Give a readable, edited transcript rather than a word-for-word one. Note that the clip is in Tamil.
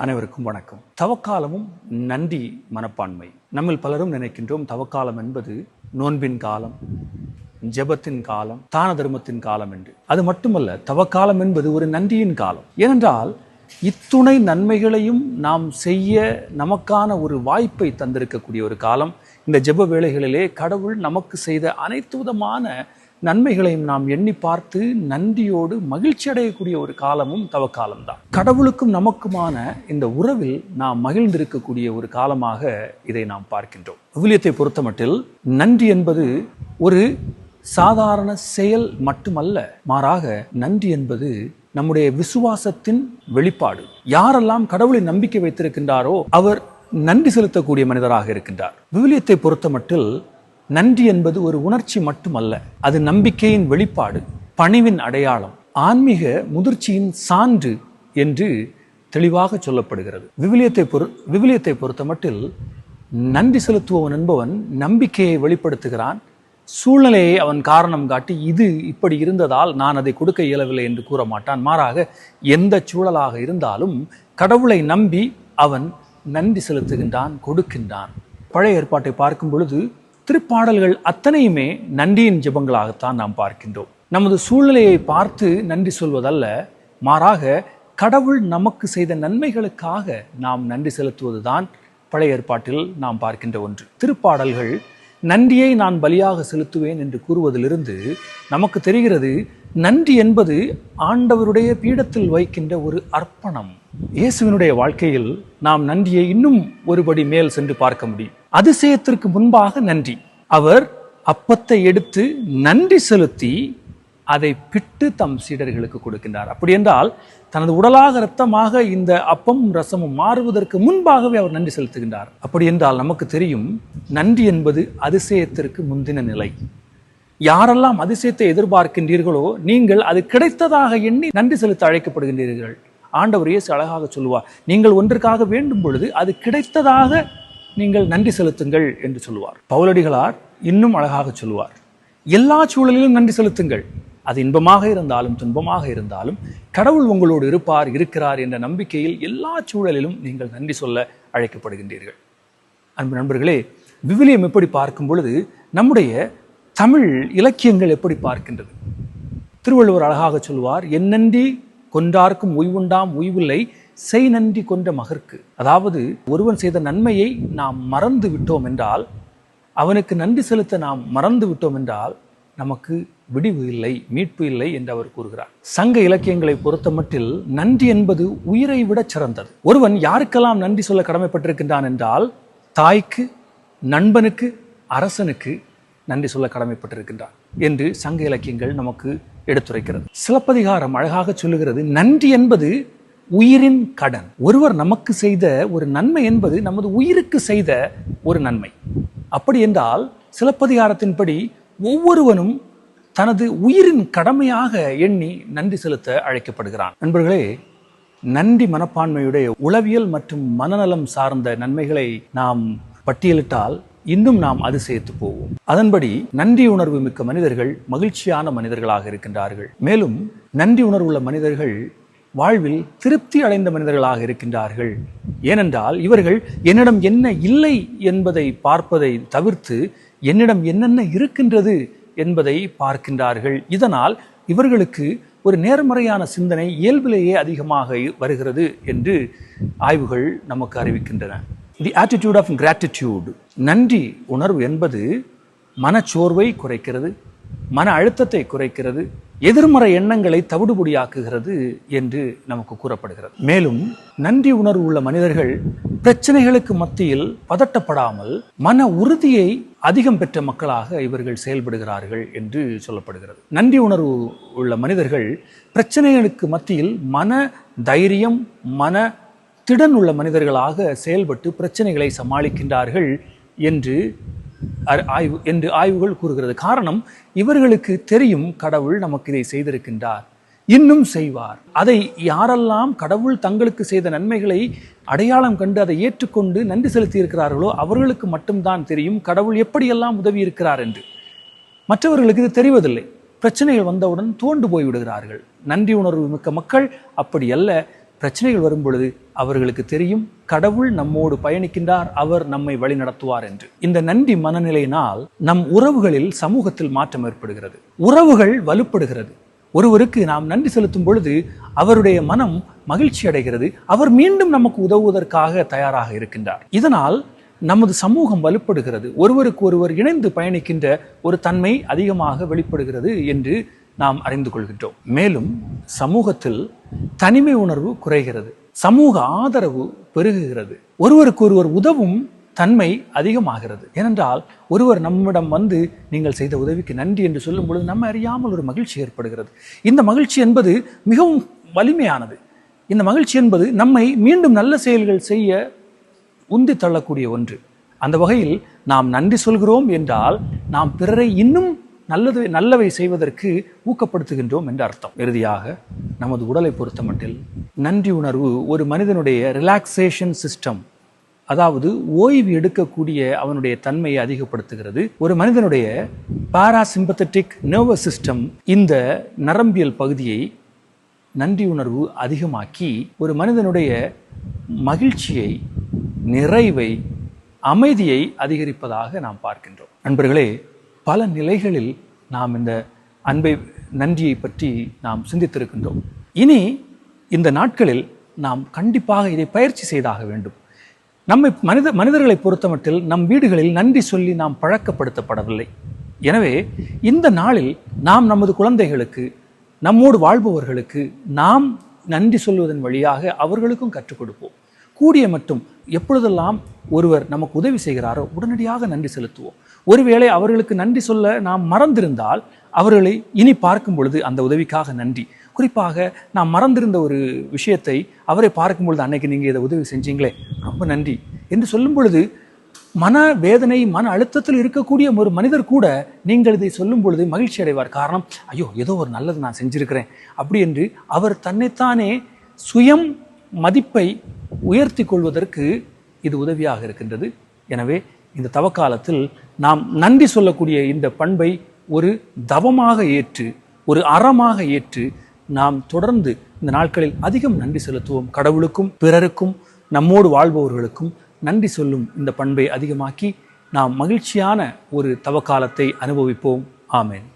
அனைவருக்கும் வணக்கம். தவக்காலமும் நன்றி மனப்பான்மை. நம்மில் பலரும் நினைக்கின்றோம் தவக்காலம் என்பது நோன்பின் காலம், ஜெபத்தின் காலம், தான தர்மத்தின் காலம் என்று. அது மட்டுமல்ல, தவக்காலம் என்பது ஒரு நன்றியின் காலம். ஏனென்றால் இத்துணை நன்மைகளையும் நாம் செய்ய நமக்கான ஒரு வாய்ப்பை தந்திருக்கக்கூடிய ஒரு காலம். இந்த ஜெப வேளைகளிலே கடவுள் நமக்கு செய்த அனைத்து விதமான நன்மைகளையும் நாம் எண்ணி பார்த்து நன்றியோடு மகிழ்ச்சி அடையக்கூடிய ஒரு காலமும் தவக்காலம்தான். கடவுளுக்கும் நமக்குமான இந்த உறவில் நாம் மகிழ்ந்திருக்கக்கூடிய ஒரு காலமாக இதை நாம் பார்க்கின்றோம். விவிலியத்தை பொறுத்தமட்டில் நன்றி என்பது ஒரு சாதாரண செயல் மட்டுமல்ல, மாறாக நன்றி என்பது நம்முடைய விசுவாசத்தின் வெளிப்பாடு. யாரெல்லாம் கடவுளை நம்பிக்கை வைத்திருக்கின்றாரோ அவர் நன்றி செலுத்தக்கூடிய மனிதராக இருக்கின்றார். விவிலியத்தை பொறுத்தமட்டில் நன்றி என்பது ஒரு உணர்ச்சி மட்டுமல்ல, அது நம்பிக்கையின் வெளிப்பாடு, பணிவின் அடையாளம், ஆன்மீக முதிர்ச்சியின் சான்று என்று தெளிவாக சொல்லப்படுகிறது. விவிலியத்தை பொறுத்தமட்டில் நன்றி செலுத்துபவன் என்பவன் நம்பிக்கையை வெளிப்படுத்துகிறான். சூழ்நிலையை அவன் காரணம் காட்டி இது இப்படி இருந்ததால் நான் அதை கொடுக்க இயலவில்லை என்று கூற மாட்டான். மாறாக எந்த சூழலாக இருந்தாலும் கடவுளை நம்பி அவன் நன்றி செலுத்துகின்றான், கொடுக்கின்றான். பழைய ஏற்பாட்டை பார்க்கும் பொழுது திருப்பாடல்கள் அத்தனையுமே நன்றியின் ஜெபங்களாகத்தான் நாம் பார்க்கின்றோம். நமது சூழ்நிலையை பார்த்து நன்றி சொல்வதல்ல, மாறாக கடவுள் நமக்கு செய்த நன்மைகளுக்காக நாம் நன்றி செலுத்துவதுதான் பழைய ஏற்பாட்டில் நாம் பார்க்கின்ற ஒன்று. திருப்பாடல்கள் நன்றியை நான் பலியாக செலுத்துவேன் என்று கூறுவதிலிருந்து நமக்கு தெரிகிறது, நன்றி என்பது ஆண்டவருடைய பீடத்தில் வைக்கின்ற ஒரு அர்ப்பணம். இயேசுவினுடைய வாழ்க்கையில் நாம் நன்றியை இன்னும் ஒருபடி மேல் சென்று பார்க்க முடியும். அதிசயத்திற்கு முன்பாக நன்றி. அவர் அப்பத்தை எடுத்து நன்றி செலுத்தி அதை பிட்டு தம் சீடர்களுக்கு கொடுக்கின்றார். அப்படி என்றால் தனது உடலாக இரத்தமாக இந்த அப்பமும் ரசமும் மாறுவதற்கு முன்பாகவே அவர் நன்றி செலுத்துகின்றார். அப்படி என்றால் நமக்கு தெரியும், நன்றி என்பது அதிசயத்திற்கு முந்தின நிலை. யாரெல்லாம் அதிசயத்தை எதிர்பார்க்கின்றீர்களோ நீங்கள் அது கிடைத்ததாக எண்ணி நன்றி செலுத்த அழைக்கப்படுகின்றீர்கள். ஆண்டவர் இயேசு அழகாக சொல்லுவார், நீங்கள் ஒன்றுக்காக வேண்டும் பொழுது அது கிடைத்ததாக நீங்கள் நன்றி செலுத்துங்கள் என்று சொல்லுவார். பவுலடிகளார் இன்னும் அழகாக சொல்லுவார், எல்லா சூழலிலும் நன்றி செலுத்துங்கள். அது இன்பமாக இருந்தாலும் துன்பமாக இருந்தாலும் கடவுள் உங்களோடு இருக்கிறார் என்ற நம்பிக்கையில் எல்லா சூழலிலும் நீங்கள் நன்றி சொல்ல அழைக்கப்படுகின்றீர்கள். அன்பு நண்பர்களே, விவிலியம் எப்படி பார்க்கும் பொழுது நம்முடைய தமிழ் இலக்கியங்கள் எப்படி பார்க்கின்றது? திருவள்ளுவர் அழகாக சொல்வார், என் நன்றி கொன்றார்க்கும் உய்வுண்டாம் உய்வில்லை செய் நன்றி கொன்ற மகற்கு. அதாவது ஒருவன் செய்த நன்மையை நாம் மறந்து விட்டோம் என்றால், அவனுக்கு நன்றி செலுத்த நாம் மறந்து விட்டோம் என்றால் நமக்கு விடிவு இல்லை, மீட்பு இல்லை என்று அவர் கூறுகிறார். சங்க இலக்கியங்களை பொறுத்தமட்டில் நன்றி என்பது உயிரை விட சிறந்தது. ஒருவன் யாருக்கெல்லாம் நன்றி சொல்ல கடமைப்பட்டிருக்கின்றான் என்றால், தாய்க்கு, நண்பனுக்கு, அரசனுக்கு நன்றி சொல்ல கடமைப்பட்டிருக்கின்றான் என்று சங்க இலக்கியங்கள் நமக்கு எடுத்துரைக்கிறது. சிலப்பதிகாரம் அழகாக சொல்லுகிறது, நன்றி என்பது உயிரின் கடன். ஒருவர் நமக்கு செய்த ஒரு நன்மை என்பது நமது உயிருக்கு செய்த ஒரு நன்மை. அப்படி என்றால் சிலப்பதிகாரத்தின்படி ஒவ்வொருவனும் தனது உயிரின் கடமையாக எண்ணி நன்றி செலுத்த அழைக்கப்படுகிறான். நண்பர்களே, நன்றி மனப்பான்மையுடைய உளவியல் மற்றும் மனநலம் சார்ந்த நன்மைகளை நாம் பட்டியலிட்டால் இன்னும் நாம் அதிசயித்து போவோம். அதன்படி நன்றி உணர்வு மிக்க மனிதர்கள் மகிழ்ச்சியான மனிதர்களாக இருக்கின்றார்கள். மேலும் நன்றி உணர்வுள்ள மனிதர்கள் வாழ்வில் திருப்தி அடைந்த மனிதர்களாக இருக்கின்றார்கள். ஏனென்றால் இவர்கள் என்னிடம் என்ன இல்லை என்பதை பார்ப்பதை தவிர்த்து என்னிடம் என்னென்ன இருக்கின்றது என்பதை பார்க்கின்றார்கள். இதனால் இவர்களுக்கு ஒரு நேர்மறையான சிந்தனை இயல்பிலேயே அதிகமாக வருகிறது என்று ஆய்வுகள் நமக்கு அறிவிக்கின்றன. தி ஆட்டிடியூட் ஆஃப் கிராட்டிடியூட், நன்றி உணர்வு என்பது மனச்சோர்வை குறைக்கிறது, மன அழுத்தத்தை குறைக்கிறது, எதிர்மறை எண்ணங்களை தவிடுபொடியாக்குகிறது என்று நமக்கு கூறப்படுகிறது. மேலும் நன்றி உணர்வு உள்ள மனிதர்கள் பிரச்சனைகளுக்கு மத்தியில் பதட்டப்படாமல் மன உறுதியை அதிகம் பெற்ற மக்களாக இவர்கள் செயல்படுகிறார்கள் என்று சொல்லப்படுகிறது. நன்றி உணர்வு உள்ள மனிதர்கள் பிரச்சனைகளுக்கு மத்தியில் மன தைரியம், மன திடன் உள்ள மனிதர்களாக செயல்பட்டு பிரச்சனைகளை சமாளிக்கின்றார்கள் என்று ஆய்வுகள் கூறுகிறது. காரணம், இவர்களுக்கு தெரியும் கடவுள் நமக்கு இதை செய்திருக்கின்றார், இன்னும் செய்வார். அதை யாரெல்லாம் கடவுள் தங்களுக்கு செய்த நன்மைகளை அடையாளம் கண்டு அதை ஏற்றுக்கொண்டு நன்றி செலுத்தி இருக்கிறார்களோ அவர்களுக்கு மட்டும்தான் தெரியும் கடவுள் எப்படியெல்லாம் உதவி இருக்கிறார் என்று. மற்றவர்களுக்கு இது தெரிவதில்லை. பிரச்சனைகள் வந்தவுடன் தோண்டு போய்விடுகிறார்கள். நன்றி உணர்வு மிக்க மக்கள் அப்படி அல்ல. பிரச்சனைகள் வரும் பொழுது அவர்களுக்கு தெரியும் கடவுள் நம்மோடு பயணிக்கின்றார், அவர் நம்மை வழி நடத்துவார் என்று. இந்த நன்றி மனநிலையினால் நம் உறவுகளில், சமூகத்தில் மாற்றம் ஏற்படுகிறது, உறவுகள் வலுப்படுகிறது. ஒருவருக்கு நாம் நன்றி செலுத்தும் பொழுது அவருடைய மனம் மகிழ்ச்சி அடைகிறது, அவர் மீண்டும் நமக்கு உதவுவதற்காக தயாராக இருக்கின்றார். இதனால் நமது சமூகம் வலுப்படுகிறது, ஒருவருக்கு ஒருவர் இணைந்து பயணிக்கின்ற ஒரு தன்மை அதிகமாக வெளிப்படுகிறது என்று நாம் அறிந்து கொள்கின்றோம். மேலும் சமூகத்தில் தனிமை உணர்வு குறைகிறது, சமூக ஆதரவு பெருகுகிறது, ஒருவருக்கு ஒருவர் உதவும் தன்மை அதிகமாகிறது. ஏனென்றால் ஒருவர் நம்மிடம் வந்து நீங்கள் செய்த உதவிக்கு நன்றி என்று சொல்லும் பொழுது நம்ம அறியாமல் ஒரு மகிழ்ச்சி ஏற்படுகிறது. இந்த மகிழ்ச்சி என்பது மிகவும் வலிமையானது. இந்த மகிழ்ச்சி என்பது நம்மை மீண்டும் நல்ல செயல்கள் செய்ய உந்தி தள்ளக்கூடிய ஒன்று. அந்த வகையில் நாம் நன்றி சொல்கிறோம் என்றால் நாம் பிறரை இன்னும் நல்லவை செய்வதற்கு ஊக்கப்படுத்துகின்றோம் என்று அர்த்தம். இறுதியாக நமது உடலை பொறுத்தமட்டில் நன்றி உணர்வு ஒரு மனிதனுடைய ரிலாக்ஸேஷன் சிஸ்டம், அதாவது ஓய்வு எடுக்கக்கூடிய அவனுடைய தன்மையை அதிகப்படுத்துகிறது. ஒரு மனிதனுடைய பாராசிம்பத்தட்டிக் நர்வஸ் சிஸ்டம், இந்த நரம்பியல் பகுதியை நன்றி உணர்வு அதிகமாக்கி ஒரு மனிதனுடைய மகிழ்ச்சியை, நிறைவை, அமைதியை அதிகரிப்பதாக நாம் பார்க்கின்றோம். நண்பர்களே, பல நிலைகளில் நாம் இந்த அன்பை, நன்றியை பற்றி நாம் சிந்தித்திருக்கின்றோம். இனி இந்த நாட்களில் நாம் கண்டிப்பாக இதை பயிற்சி செய்தாக வேண்டும். நம்மை மனிதர்களை பொறுத்தமட்டில் நம் வீடுகளில் நன்றி சொல்லி நாம் பழக்கப்படுத்தப்படவில்லை. எனவே இந்த நாளில் நாம் நமது குழந்தைகளுக்கு, நம்மோடு வாழ்பவர்களுக்கு நாம் நன்றி சொல்வதன் வழியாக அவர்களுக்கும் கற்றுக் கொடுப்போம். கூடிய மட்டும் எப்பொழுதெல்லாம் ஒருவர் நமக்கு உதவி செய்கிறாரோ உடனடியாக நன்றி செலுத்துவோம். ஒருவேளை அவர்களுக்கு நன்றி சொல்ல நாம் மறந்திருந்தால் அவர்களை இனி பார்க்கும் பொழுது அந்த உதவிக்காக நன்றி, குறிப்பாக நாம் மறந்திருந்த ஒரு விஷயத்தை அவரை பார்க்கும் பொழுது அன்னைக்கு நீங்கள் இதை உதவி செஞ்சீங்களே ரொம்ப நன்றி என்று சொல்லும் பொழுது மன வேதனை, மன அழுத்தத்தில் இருக்கக்கூடிய ஒரு மனிதர் கூட நீங்கள் இதை சொல்லும் பொழுது மகிழ்ச்சி அடைவார். காரணம், ஐயோ ஏதோ ஒரு நல்லது நான் செஞ்சிருக்கிறேன் அப்படி என்று அவர் தன்னைத்தானே சுயம் மதிப்பை உயர்த்தி கொள்வதற்கு இது உதவியாக இருக்கின்றது. எனவே இந்த தவக்காலத்தில் நாம் நன்றி சொல்லக்கூடிய இந்த பண்பை ஒரு தவமாக ஏற்று, ஒரு அறமாக ஏற்று நாம் தொடர்ந்து இந்த நாட்களில் அதிகம் நன்றி செலுத்துவோம். கடவுளுக்கும் பிறருக்கும் நம்மோடு வாழ்பவர்களுக்கும் நன்றி சொல்லும் இந்த பண்பை அதிகமாக்கி நாம் மகிழ்ச்சியான ஒரு தவக்காலத்தை அனுபவிப்போம். ஆமென்.